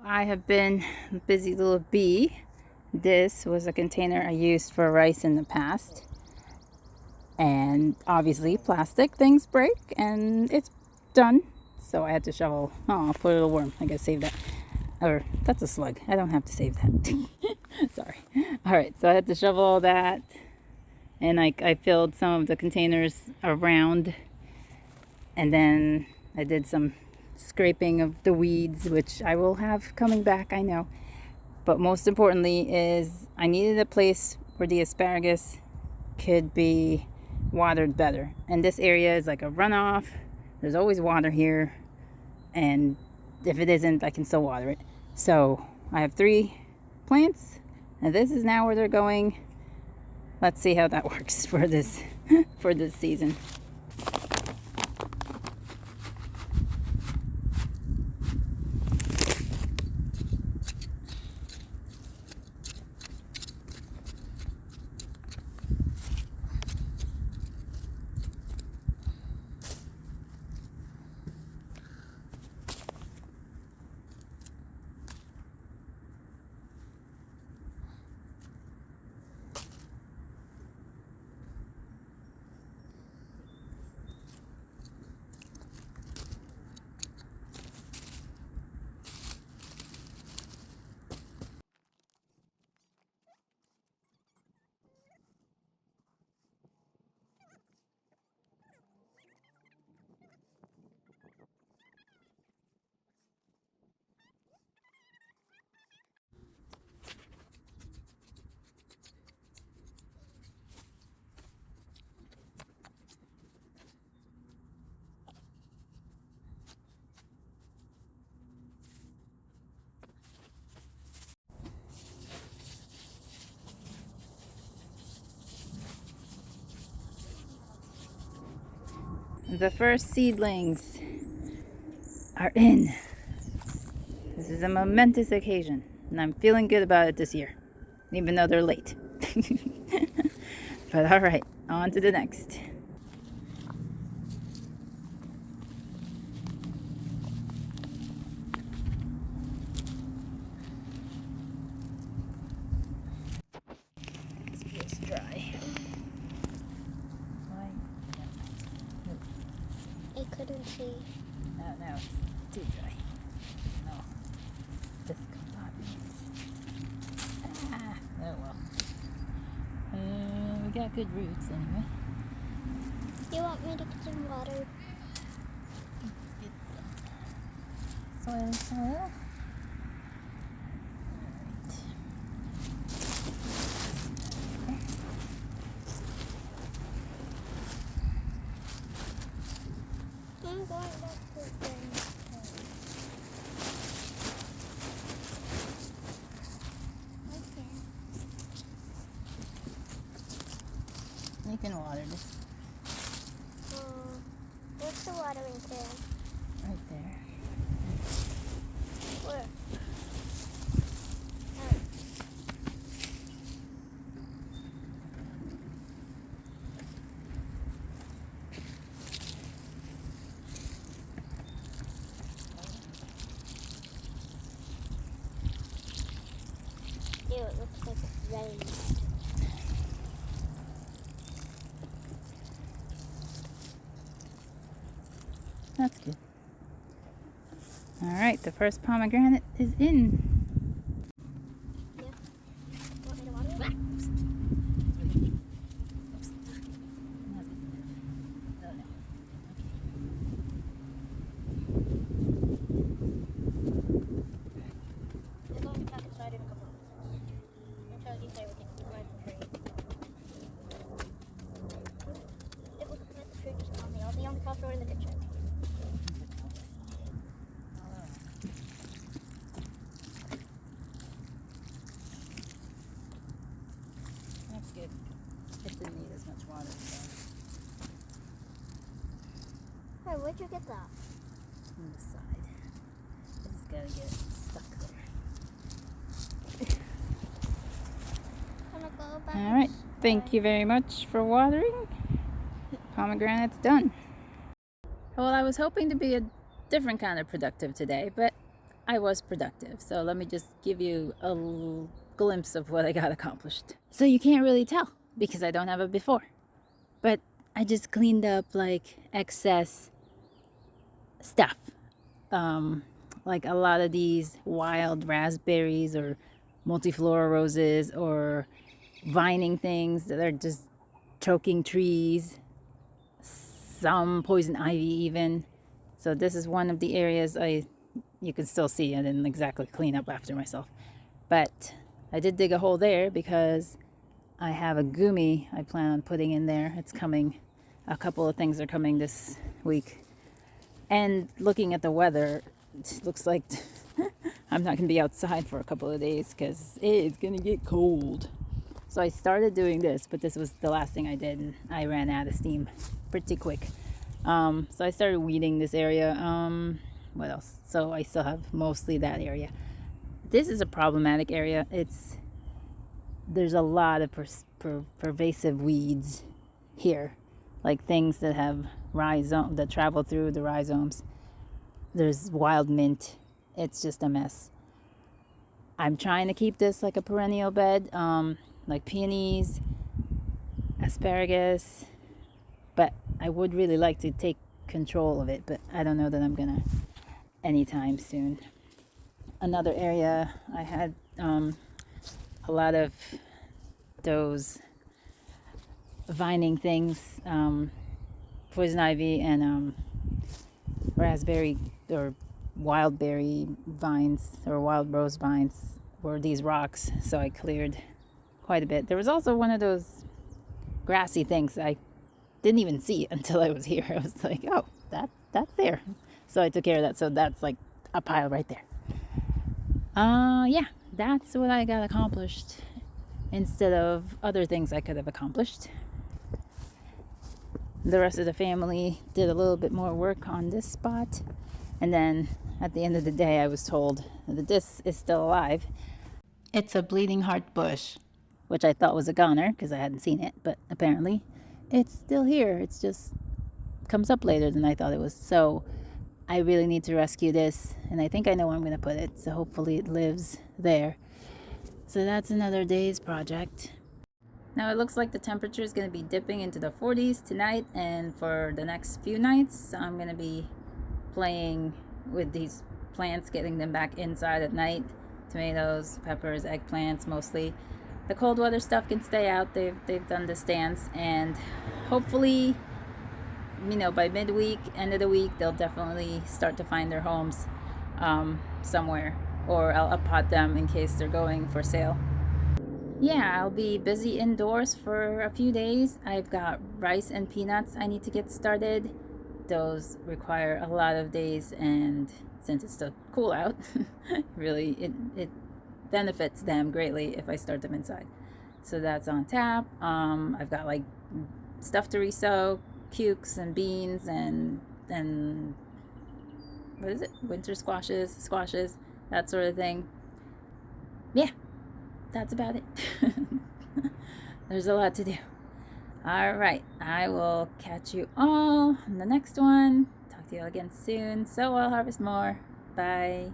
I have been a busy little bee. This was a container I used for rice in the past. And obviously plastic things break and it's done. So I had to shovel. Oh, poor little worm. I gotta save that. Or that's a slug. I don't have to save that. Sorry. Alright, so I had to shovel all that. And I filled some of the containers around. And then I did some scraping of the weeds, which I will have coming back, I know. But most importantly is I needed a place where the asparagus could be watered better. And this area is like a runoff. There's always water here. And if it isn't, I can still water it. So I have 3 plants. And this is now where they're going. Let's see how that works for this for this season. The first seedlings are in. This is a momentous occasion, and I'm feeling good about it this year, even though they're late. But alright, on to the next. This feels dry. Why? I couldn't see. No, it's too dry. No. This compartment. Oh well. We got good roots anyway. You want me to get some water? Let's get some soil. I'm going back to the You can water this where's the watering can? right there. Where? Ew, it looks like it's rain. That's good. Alright, the first pomegranate is in. Yeah. Want me to water it? We're going back inside in a couple of minutes. Until you say we can plant the tree. If we can plant the tree, just tell me. I'll be on the top floor in the kitchen. That's good. It didn't need as much water. So. Hey, where'd you get that? On the side. I just gotta get it stuck there. Gonna go back. Alright, thank you very much for watering. Pomegranate's done. Well, I was hoping to be a different kind of productive today, but I was productive. So let me just give you a glimpse of what I got accomplished. So you can't really tell because I don't have a before. But I just cleaned up like excess stuff. Like a lot of these wild raspberries or multiflora roses or vining things that are just choking trees, some poison ivy even. So this is one of the areas you can still see I didn't exactly clean up after myself. But I did dig a hole there because I have a gumi I plan on putting in there. It's coming. A couple of things are coming this week. And looking at the weather, it looks like I'm not going to be outside for a couple of days because it's going to get cold. So I started doing this, but this was the last thing I did, and I ran out of steam pretty quick. So I started weeding this area. What else? So I still have mostly that area. This is a problematic area. There's a lot of pervasive weeds here, like things that have rhizome that travel through the rhizomes. There's wild mint. It's just a mess. I'm trying to keep this like a perennial bed, like peonies, asparagus, but I would really like to take control of it, but I don't know that I'm gonna anytime soon. Another area I had a lot of those vining things, poison ivy and raspberry or wild berry vines or wild rose vines were these rocks, so I cleared quite a bit. There was also one of those grassy things I didn't even see until I was here. I was like, oh, that's there. So I took care of that. So that's like a pile right there. Yeah, that's what I got accomplished instead of other things I could have accomplished. The rest of the family did a little bit more work on this spot. And then at the end of the day, I was told that this is still alive. It's a bleeding heart bush, which I thought was a goner because I hadn't seen it, but apparently it's still here. It's just comes up later than I thought it was. So I really need to rescue this, and I think I know where I'm going to put it, so hopefully it lives there. So that's another day's project. Now it looks like the temperature is going to be dipping into the 40s tonight, and for the next few nights I'm going to be playing with these plants, getting them back inside at night. Tomatoes, peppers, eggplants mostly. The cold weather stuff can stay out. They've done the stands, and hopefully, by midweek, end of the week, they'll definitely start to find their homes somewhere, or I'll uppot them in case they're going for sale. Yeah, I'll be busy indoors for a few days. I've got rice and peanuts I need to get started. Those require a lot of days, and since it's still cool out, really it benefits them greatly if I start them inside. So that's on tap. I've got like stuff to resow, cukes and beans and what is it? Winter squashes, that sort of thing. Yeah, that's about it. There's a lot to do. All right, I will catch you all in the next one. Talk to you all again soon. So I'll harvest more. Bye.